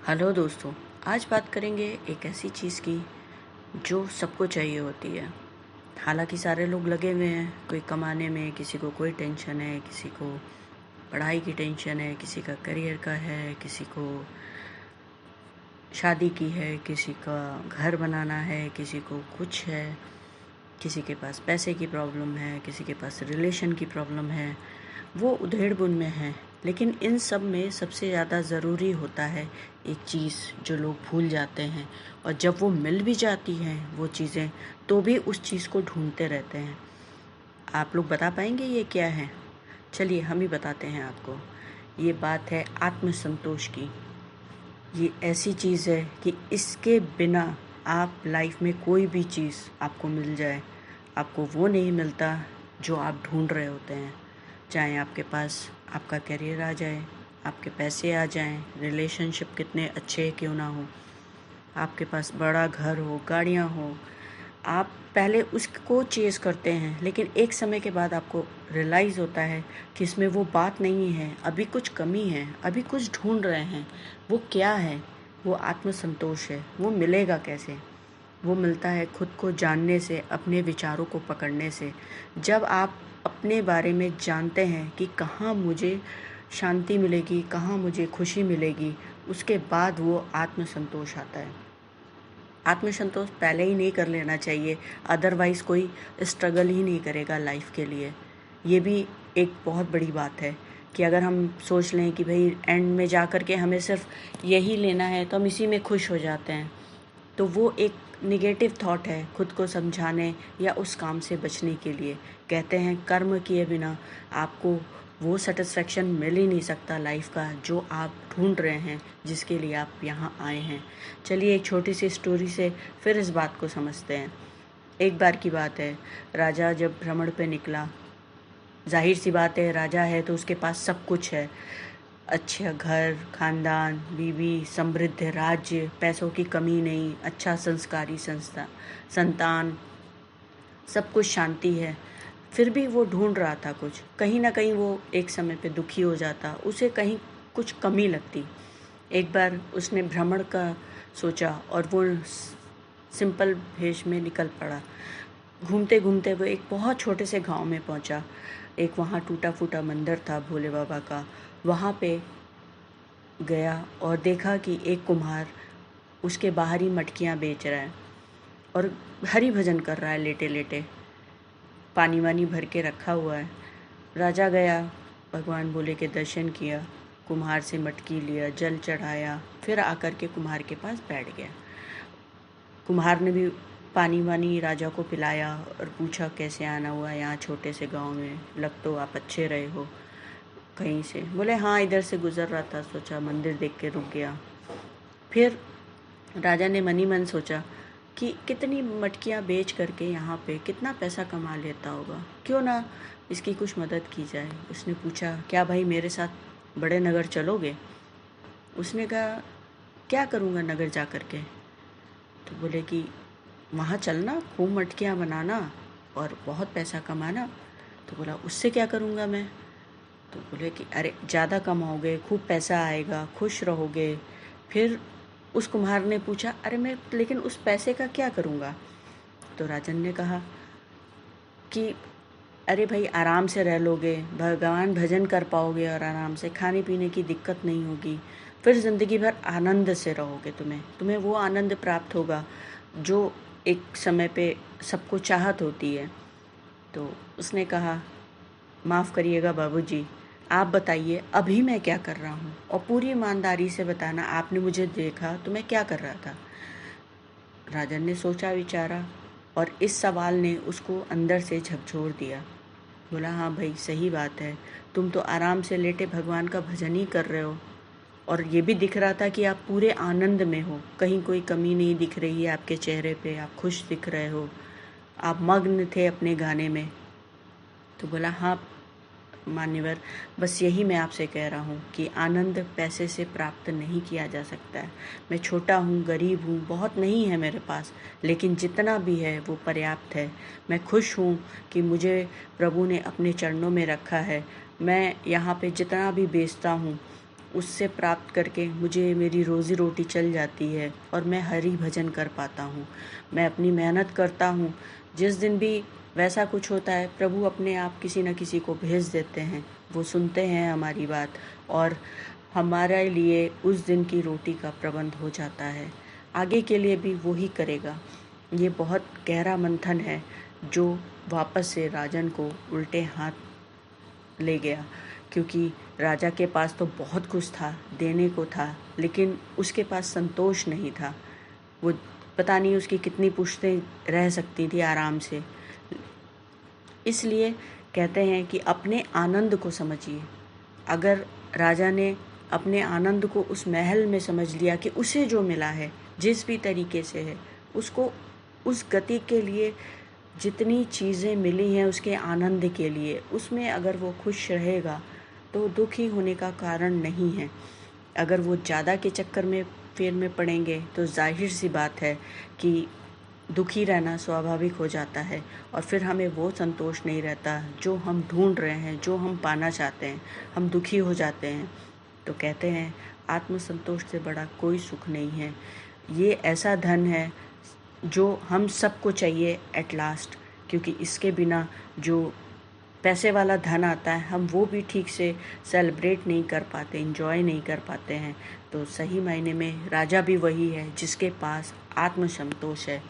Hello दोस्तों, आज बात करेंगे एक ऐसी चीज़ की जो सबको चाहिए होती है। हालांकि सारे लोग लगे हुए हैं, कोई कमाने में, किसी को कोई टेंशन है, किसी को पढ़ाई की टेंशन है, किसी का करियर का है, किसी को शादी की है, किसी का घर बनाना है, किसी को कुछ है, किसी के पास पैसे की प्रॉब्लम है, किसी के पास रिलेशन की प्रॉब्लम है। वो उधेड़-बुन में है, लेकिन इन सब में सबसे ज़्यादा ज़रूरी होता है एक चीज़ जो लोग भूल जाते हैं, और जब वो मिल भी जाती हैं वो चीज़ें, तो भी उस चीज़ को ढूंढते रहते हैं। आप लोग बता पाएंगे ये क्या है? चलिए हम ही बताते हैं आपको। ये बात है आत्मसंतोष की। ये ऐसी चीज़ है कि इसके बिना आप लाइफ में कोई भी चीज़ आपको मिल जाए, आपको वो नहीं मिलता जो आप ढूंढ रहे होते हैं। चाहे आपके पास आपका करियर आ जाए, आपके पैसे आ जाएं, रिलेशनशिप कितने अच्छे क्यों ना हो, आपके पास बड़ा घर हो, गाड़ियाँ हो, आप पहले उसको चेज़ करते हैं, लेकिन एक समय के बाद आपको रियलाइज़ होता है कि इसमें वो बात नहीं है, अभी कुछ कमी है, अभी कुछ ढूंढ रहे हैं। वो क्या है? वो आत्मसंतोष है। वो मिलेगा कैसे? वो मिलता है खुद को जानने से, अपने विचारों को पकड़ने से। जब आप अपने बारे में जानते हैं कि कहाँ मुझे शांति मिलेगी, कहाँ मुझे खुशी मिलेगी, उसके बाद वो आत्मसंतोष आता है। आत्मसंतोष पहले ही नहीं कर लेना चाहिए, अदरवाइज़ कोई स्ट्रगल ही नहीं करेगा लाइफ के लिए। ये भी एक बहुत बड़ी बात है कि अगर हम सोच लें कि भाई एंड में जा कर के हमें सिर्फ यही लेना है, तो हम इसी में खुश हो जाते हैं, तो वो एक निगेटिव थॉट है खुद को समझाने या उस काम से बचने के लिए। कहते हैं कर्म किए बिना आपको वो सेटिस्फेक्शन मिल ही नहीं सकता लाइफ का जो आप ढूंढ रहे हैं, जिसके लिए आप यहाँ आए हैं। चलिए एक छोटी सी स्टोरी से फिर इस बात को समझते हैं। एक बार की बात है, राजा जब भ्रमण पे निकला, जाहिर सी बात है राजा है तो उसके पास सब कुछ है, अच्छा घर, खानदान, बीवी, समृद्ध राज्य, पैसों की कमी नहीं, अच्छा संस्कारी संतान, सब कुछ शांति है। फिर भी वो ढूंढ रहा था कुछ, कहीं ना कहीं वो एक समय पे दुखी हो जाता, उसे कहीं कुछ कमी लगती। एक बार उसने भ्रमण का सोचा और वो सिंपल भेष में निकल पड़ा। घूमते घूमते वो एक बहुत छोटे से गांव में पहुंचा। एक वहाँ टूटा फूटा मंदिर था भोले बाबा का। वहाँ पे गया और देखा कि एक कुम्हार उसके बाहर ही मटकियाँ बेच रहा है और हरि भजन कर रहा है लेटे लेटे, पानी वानी भर के रखा हुआ है। राजा गया, भगवान भोले के दर्शन किया, कुम्हार से मटकी लिया, जल चढ़ाया, फिर आकर के कुम्हार के पास बैठ गया। कुम्हार ने भी पानी वानी राजा को पिलाया और पूछा कैसे आना हुआ यहाँ छोटे से गांव में, लग तो आप अच्छे रहे हो कहीं से। बोले हाँ, इधर से गुजर रहा था, सोचा मंदिर देख के रुक गया। फिर राजा ने मन ही मन सोचा कि कितनी मटकियाँ बेच करके यहाँ पे कितना पैसा कमा लेता होगा, क्यों ना इसकी कुछ मदद की जाए। उसने पूछा क्या भाई मेरे साथ बड़े नगर चलोगे? उसने कहा क्या करूँगा नगर जा कर के? तो बोले कि वहाँ चलना, खूब मटकियाँ बनाना और बहुत पैसा कमाना। तो बोला उससे क्या करूँगा मैं? तो बोले कि अरे ज़्यादा कमाओगे, खूब पैसा आएगा, खुश रहोगे। फिर उस कुम्हार ने पूछा अरे मैं लेकिन उस पैसे का क्या करूँगा? तो राजन ने कहा कि अरे भाई आराम से रह लोगे, भगवान भजन कर पाओगे और आराम से, खाने पीने की दिक्कत नहीं होगी, फिर ज़िंदगी भर आनंद से रहोगे, तुम्हें वो आनंद प्राप्त होगा जो एक समय पे सबको चाहत होती है। तो उसने कहा माफ़ करिएगा बाबूजी, आप बताइए अभी मैं क्या कर रहा हूँ, और पूरी ईमानदारी से बताना आपने मुझे देखा तो मैं क्या कर रहा था। राजन ने सोचा विचारा और इस सवाल ने उसको अंदर से झकझोर दिया। बोला हाँ भाई सही बात है, तुम तो आराम से लेटे भगवान का भजन ही कर रहे हो, और ये भी दिख रहा था कि आप पूरे आनंद में हो, कहीं कोई कमी नहीं दिख रही है आपके चेहरे पे, आप खुश दिख रहे हो, आप मग्न थे अपने गाने में। तो बोला हाँ मान्यवर, बस यही मैं आपसे कह रहा हूँ कि आनंद पैसे से प्राप्त नहीं किया जा सकता है। मैं छोटा हूँ, गरीब हूँ, बहुत नहीं है मेरे पास, लेकिन जितना भी है वो पर्याप्त है। मैं खुश हूँ कि मुझे प्रभु ने अपने चरणों में रखा है। मैं यहाँ पे जितना भी बेचता हूँ उससे प्राप्त करके मुझे मेरी रोज़ी रोटी चल जाती है और मैं हरि भजन कर पाता हूँ। मैं अपनी मेहनत करता हूँ। जिस दिन भी वैसा कुछ होता है, प्रभु अपने आप किसी न किसी को भेज देते हैं। वो सुनते हैं हमारी बात और हमारे लिए उस दिन की रोटी का प्रबंध हो जाता है। आगे के लिए भी वो ही करेगा। ये बहुत गहरा मंथन है जो वापस से राजन को उल्टे हाथ ले गया, क्योंकि राजा के पास तो बहुत कुछ था, देने को था, लेकिन उसके पास संतोष नहीं था। वो पता नहीं उसकी कितनी पुश्तें रह सकती थी आराम से। इसलिए कहते हैं कि अपने आनंद को समझिए। अगर राजा ने अपने आनंद को उस महल में समझ लिया कि उसे जो मिला है जिस भी तरीके से है, उसको उस गति के लिए जितनी चीज़ें मिली हैं उसके आनंद के लिए, उसमें अगर वो खुश रहेगा तो दुखी होने का कारण नहीं है। अगर वो ज़्यादा के चक्कर में फेर में पड़ेंगे तो जाहिर सी बात है कि दुखी रहना स्वाभाविक हो जाता है और फिर हमें वो संतोष नहीं रहता जो हम ढूंढ रहे हैं, जो हम पाना चाहते हैं। हम दुखी हो जाते हैं। तो कहते हैं आत्मसंतोष से बड़ा कोई सुख नहीं है। ये ऐसा धन है जो हम सबको चाहिए एट लास्ट, क्योंकि इसके बिना जो पैसे वाला धन आता है हम वो भी ठीक से सेलिब्रेट नहीं कर पाते, इंजॉय नहीं कर पाते हैं। तो सही मायने में राजा भी वही है जिसके पास आत्मसंतोष है।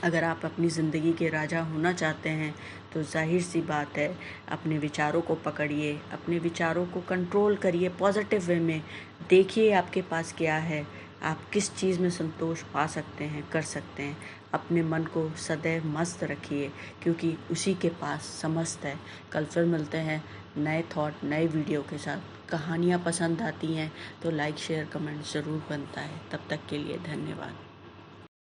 अगर आप अपनी ज़िंदगी के राजा होना चाहते हैं तो जाहिर सी बात है, अपने विचारों को पकड़िए, अपने विचारों को कंट्रोल करिए, पॉजिटिव वे में देखिए आपके पास क्या है, आप किस चीज़ में संतोष पा सकते हैं, कर सकते हैं। अपने मन को सदैव मस्त रखिए, क्योंकि उसी के पास समस्त है। कल फिर मिलते हैं नए थॉट, नए वीडियो के साथ। कहानियाँ पसंद आती हैं तो लाइक शेयर कमेंट ज़रूर बनता है। तब तक के लिए धन्यवाद।